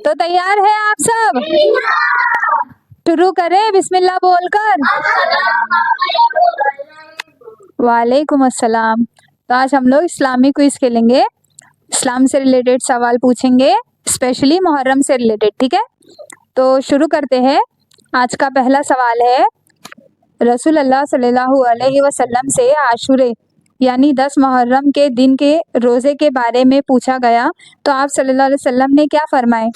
تو تیار ہے آپ سب؟ شروع کریں بسم اللہ بول کر۔ وعلیکم السلام۔ تو آج ہم لوگ اسلامی کوئز کھیلیں گے، اسلام سے ریلیٹڈ سوال پوچھیں گے، اسپیشلی محرم سے ریلیٹڈ، ٹھیک ہے؟ تو شروع کرتے ہیں۔ آج کا پہلا سوال ہے، رسول اللہ صلی اللہ علیہ وسلم سے عاشورے یعنی 10 محرم کے دن کے روزے کے بارے میں پوچھا گیا تو آپ صلی اللہ علیہ وسلم نے کیا فرمائے؟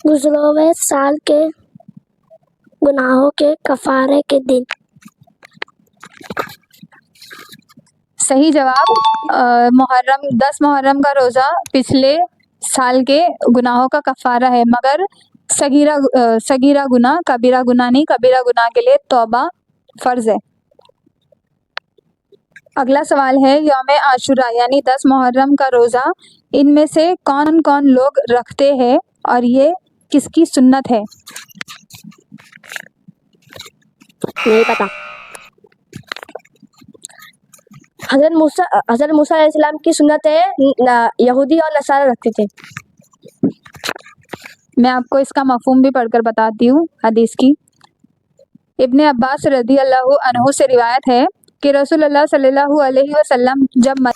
گزرے ہوئے سال کے گناہوں کے کفارے کے دن۔ صحیح جواب۔ محرم 10 محرم کا روزہ پچھلے سال کے گناہوں کا کفارہ ہے، مگر صغیرہ گناہ، کبیرہ گناہ نہیں۔ کبیرہ گناہ کے لیے توبہ فرض ہے۔ اگلا سوال ہے، یوم عاشورہ یعنی 10 محرم کا روزہ ان میں سے کون کون لوگ رکھتے ہیں اور یہ کس کی سنت ہے؟ نہیں پتا۔ حضرت موسیٰ علیہ السلام کی سنت ہے، یہودی اور نصارہ رکھتے تھے۔ میں آپ کو اس کا مفہوم بھی پڑھ کر بتاتی ہوں حدیث کی۔ ابن عباس رضی اللہ عنہ سے روایت ہے کہ رسول اللہ صلی اللہ علیہ وسلم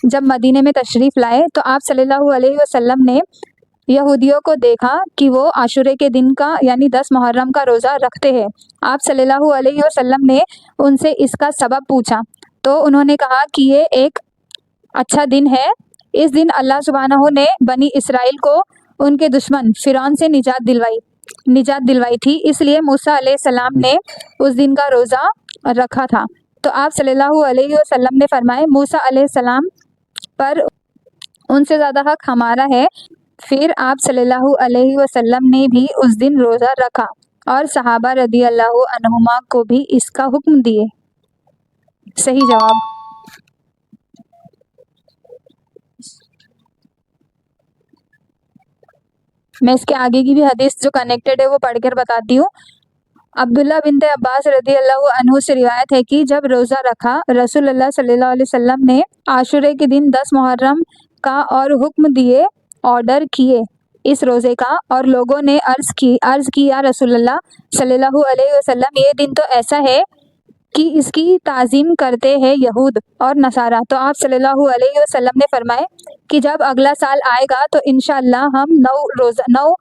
جب مدینے میں تشریف لائے تو آپ صلی اللہ علیہ وسلم نے یہودیوں کو دیکھا کہ وہ عاشورے کے دن کا یعنی 10 محرم کا روزہ رکھتے ہیں۔ آپ صلی اللہ علیہ وسلم نے ان سے اس کا سبب پوچھا تو انہوں نے کہا کہ یہ ایک اچھا دن ہے، اس دن اللہ سبحانہ نے بنی اسرائیل کو ان کے دشمن فرعون سے نجات دلوائی تھی، اس لیے موسیٰ علیہ السلام نے اس دن کا روزہ رکھا تھا۔ تو آپ صلی اللہ علیہ وسلم نے فرمائے، موسیٰ علیہ السلام پر ان سے زیادہ حق ہمارا ہے۔ پھر آپ صلی اللہ علیہ وسلم نے بھی اس دن روزہ رکھا اور صحابہ رضی اللہ عنہما کو بھی اس کا حکم دیے۔ صحیح جواب۔ میں اس کے آگے کی بھی حدیث جو کنیکٹڈ ہے وہ پڑھ کر بتاتی ہوں۔ عبداللہ بنت عباس رضی اللہ عنہ سے روایت ہے کہ جب روزہ رکھا رسول اللہ صلی اللہ علیہ وسلم نے عاشورے کے دن 10 محرم کا اور حکم دیے، آرڈر کیے اس روزے کا، اور لوگوں نے عرض کی یا رسول اللہ صلی اللہ علیہ وسلم، یہ دن تو ایسا ہے کہ اس کی تعظیم کرتے ہیں یہود اور نصارہ۔ تو آپ صلی اللہ علیہ وسلم نے فرمائے کہ جب اگلا سال آئے گا تو انشاءاللہ ہم 9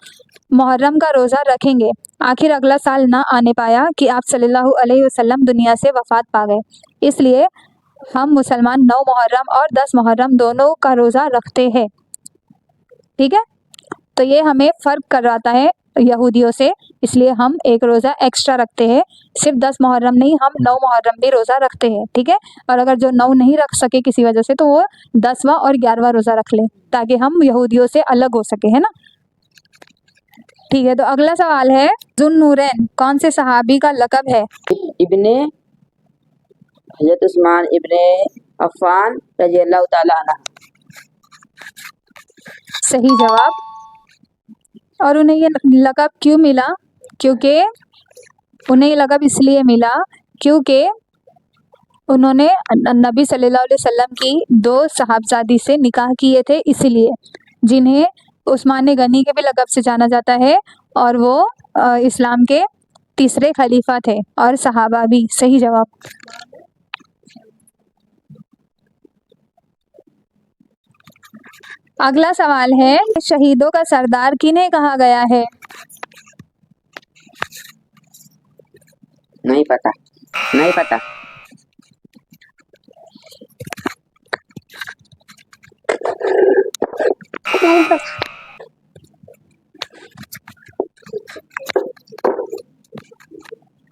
محرم کا روزہ رکھیں گے۔ آخر اگلا سال نہ آنے پایا کہ آپ صلی اللہ علیہ وسلم دنیا سے وفات پا گئے، اس لیے ہم مسلمان 9 محرم اور 10 محرم دونوں کا روزہ رکھتے ہیں، ٹھیک ہے؟ تو یہ ہمیں فرق کرواتا ہے یہودیوں سے، اس لیے ہم ایک روزہ ایکسٹرا رکھتے ہیں، صرف 10 محرم نہیں، ہم 9 محرم بھی روزہ رکھتے ہیں، ٹھیک ہے؟ اور اگر جو 9 نہیں رکھ سکے کسی وجہ سے تو وہ 10واں اور 11واں روزہ رکھ لیں تاکہ ہم یہودیوں سے الگ ہو سکے، ہے نا؟ ٹھیک ہے، تو اگلا سوال ہے، ذو النورین کون سے صحابی کا لقب ہے؟ حضرت عثمان ابن عفان رضی اللہ تعالیٰ عنہ۔ صحیح جواب۔ اور انہیں یہ لقب کیوں ملا؟ انہیں یہ لقب اس لیے ملا کیونکہ انہوں نے نبی صلی اللہ علیہ وسلم کی 2 صاحبزادی سے نکاح کیے تھے، اسی لیے جنہیں عثمان غنی کے بھی لقب سے جانا جاتا ہے، اور وہ اسلام کے تیسرے خلیفہ تھے اور صحابہ بھی۔ صحیح جواب۔ اگلا سوال ہے، شہیدوں کا سردار کنہیں کہا گیا ہے؟ نہیں پتا۔ نہیں پتا۔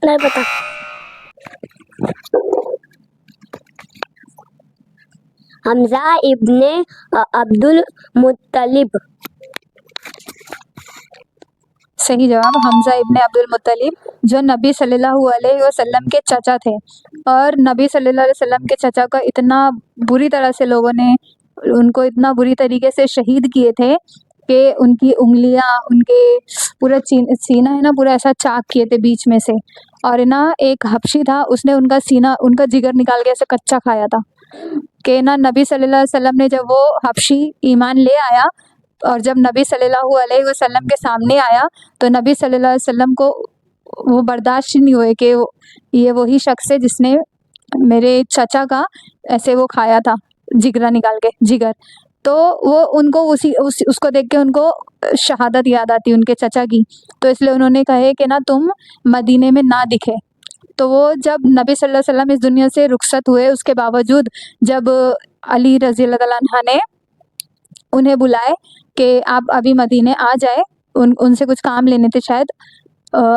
نہیں پتا۔ حمزہ ابن عبد المطلب۔ صحیح جواب، حمزہ ابن عبد المطلب، جو نبی صلی اللہ علیہ وسلم کے چچا تھے، اور نبی صلی اللہ علیہ وسلم کے چچا کا اتنا بری طرح سے لوگوں نے ان کو اتنا بری طریقے سے شہید کیے تھے کہ ان کی انگلیاں ان کے پورا سینہ ہے نا پورا ایسا چاک کیے تھے بیچ میں سے، اور نا ایک حبشی تھا اس نے ان کا سینہ ان کا جگر نکال کے ایسے کچا کھایا تھا کہ نا نبی صلی اللہ علیہ وسلم نے جب وہ حبشی ایمان لے آیا اور جب نبی صلی اللہ علیہ وسلم کے سامنے آیا تو نبی صلی اللہ علیہ وسلم کو وہ برداشت نہیں ہوئے کہ یہ وہی شخص ہے جس نے میرے چچا کا ایسے وہ کھایا تھا جگرا نکال کے جگر، تو وہ ان کو اس کو دیکھ کے ان کو شہادت یاد آتی ان کے چچا کی، تو اس لیے انہوں نے کہے کہ نا تم مدینے میں نہ دکھے۔ تو وہ جب نبی صلی اللہ علیہ وسلم اس دنیا سے رخصت ہوئے اس کے باوجود جب علی رضی اللہ تعالیٰ عنہ نے انہیں بلائے کہ آپ ابھی مدینے آ جائے، ان سے کچھ کام لینے تھے شاید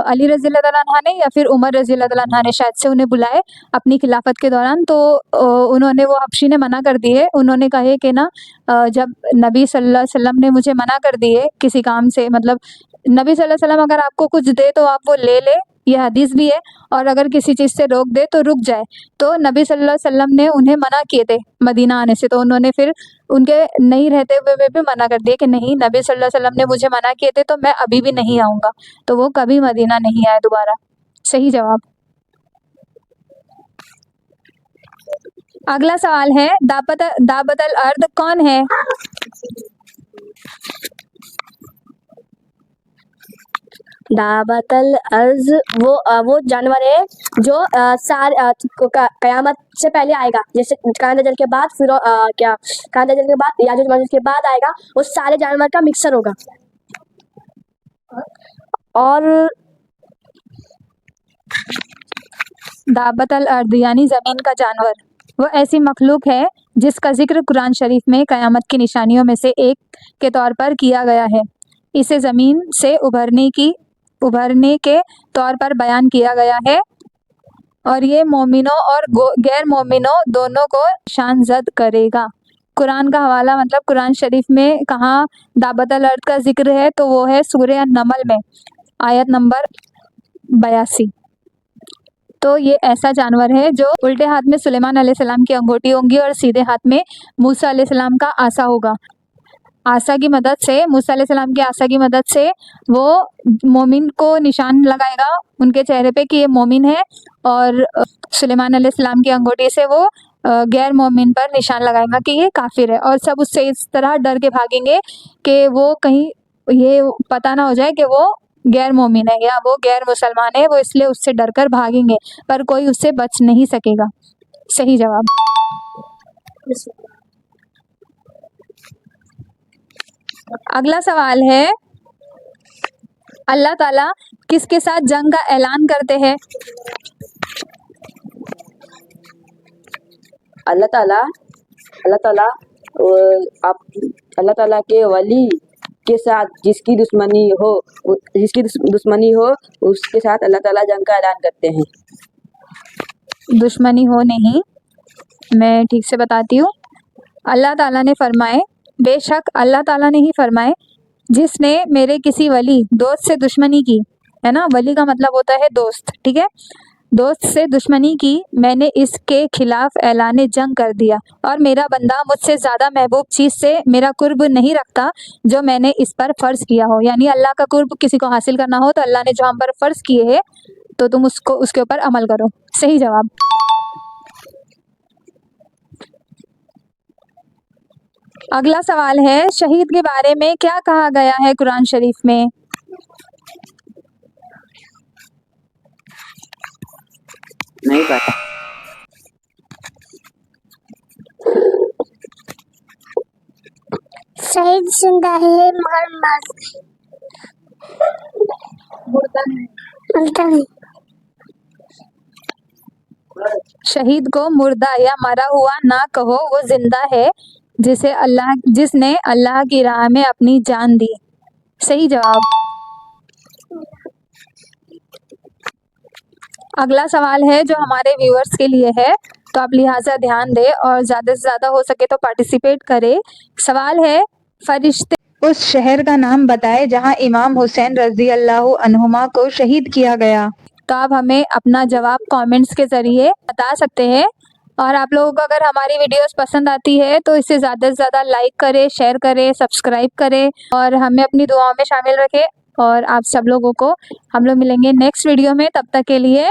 علی رضی اللہ تعالیٰ عنہ نے یا پھر عمر رضی اللہ تعالیٰ عنہ نے شاید سے انہیں بلائے اپنی خلافت کے دوران، تو انہوں نے وہ حبشی نے منع کر دیے، انہوں نے کہے کہ نا جب نبی صلی اللہ علیہ وسلم نے مجھے منع کر دیے کسی کام سے، مطلب نبی صلی اللہ علیہ وسلم اگر آپ کو کچھ دے تو آپ وہ لے لے، یہ حدیث بھی ہے، اور اگر کسی چیز سے روک دے تو رک جائے، تو نبی صلی اللہ علیہ وسلم نے انہیں منع کیے تھے مدینہ آنے سے، تو انہوں نے پھر ان کے نہیں رہتے ہوئے بھی منع کر دیا کہ نہیں نبی صلی اللہ علیہ وسلم نے مجھے منع کیے تھے تو میں ابھی بھی نہیں آؤں گا، تو وہ کبھی مدینہ نہیں آئے دوبارہ۔ صحیح جواب۔ اگلا سوال ہے دابت الارض کون ہے؟ دعوت الارض وہ جانور ہے جو قیامت سے پہلے آئے گا، جیسے قیامت دجال کے بعد پھر قیامت دجال کے بعد یاجوج ماجوج کے بعد آئے گا، وہ سارے جانور کا مکسر ہوگا۔ اور دابت الارض یعنی زمین کا جانور، وہ ایسی مخلوق ہے جس کا ذکر قرآن شریف میں قیامت کی نشانیوں میں سے ایک کے طور پر کیا گیا ہے، اسے زمین سے ابھرنے کے طور پر بیان کیا گیا ہے، اور یہ مومنوں اور غیر مومنوں دونوں کو نشان زد کرے گا۔ قرآن کا حوالہ مطلب قرآن شریف میں کہاں دابت الارض کا ذکر ہے تو وہ ہے سورہ النمل میں آیت نمبر 82۔ تو یہ ایسا جانور ہے جو الٹے ہاتھ میں سلیمان علیہ السلام کی انگوٹھی ہوں گی اور سیدھے ہاتھ میں موسیٰ علیہ السلام کا عصا ہوگا۔ عصا کی مدد سے موسیٰ علیہ السلام کے عصا کی مدد سے وہ مومن کو نشان لگائے گا ان کے چہرے پہ کہ یہ مومن ہے، اور سلیمان علیہ السلام کی انگوٹھی سے وہ غیر مومن پر نشان لگائے گا کہ یہ کافر ہے، اور سب اس سے اس طرح ڈر کے بھاگیں گے کہ وہ کہیں یہ پتہ نہ ہو جائے کہ وہ غیر مومن ہے یا وہ غیر مسلمان ہے، وہ اس لیے اس سے ڈر کر بھاگیں گے، پر کوئی اس سے بچ نہیں سکے گا۔ صحیح جواب۔ اگلا سوال ہے اللہ تعالیٰ کس کے ساتھ جنگ کا اعلان کرتے ہیں؟ اللہ تعالیٰ کے ولی کے ساتھ جس کی دشمنی ہو اس کے ساتھ اللہ تعالیٰ جنگ کا اعلان کرتے ہیں۔ دشمنی ہو نہیں، میں ٹھیک سے بتاتی ہوں۔ اللہ تعالیٰ نے فرمائے، بے شک اللہ تعالیٰ نے ہی فرمائے، جس نے میرے کسی ولی دوست سے دشمنی کی، ہے نا، ولی کا مطلب ہوتا ہے دوست، ٹھیک ہے، دوست سے دشمنی کی، میں نے اس کے خلاف اعلان جنگ کر دیا، اور میرا بندہ مجھ سے زیادہ محبوب چیز سے میرا قرب نہیں رکھتا جو میں نے اس پر فرض کیا ہو، یعنی اللہ کا قرب کسی کو حاصل کرنا ہو تو اللہ نے جو ہم پر فرض کیے ہیں تو تم اس کے اوپر عمل کرو۔ صحیح جواب۔ اگلا سوال ہے شہید کے بارے میں کیا کہا گیا ہے قرآن شریف میں؟ نہیں پتا۔ شہید زندہ ہے مگر مردہ نہیں۔ شہید کو مردہ یا مرا ہوا نہ کہو، وہ زندہ ہے جس نے اللہ کی راہ میں اپنی جان دی۔ صحیح جواب۔ اگلا سوال ہے جو ہمارے ویورز کے لیے ہے، تو آپ لہٰذا دھیان دیں اور زیادہ سے زیادہ ہو سکے تو پارٹیسپیٹ کریں۔ سوال ہے فرشتے اس شہر کا نام بتائے جہاں امام حسین رضی اللہ عنہما کو شہید کیا گیا۔ تو آپ ہمیں اپنا جواب کامنٹس کے ذریعے بتا سکتے ہیں۔ اور آپ لوگوں کو اگر ہماری ویڈیوز پسند آتی ہے تو اسے زیادہ سے زیادہ لائک کرے، شیئر کرے، سبسکرائب کرے اور ہمیں اپنی دعاؤں میں شامل رکھے. اور آپ سب لوگوں کو ہم لوگ ملیں گے نیکسٹ ویڈیو میں. تب تک کے لیے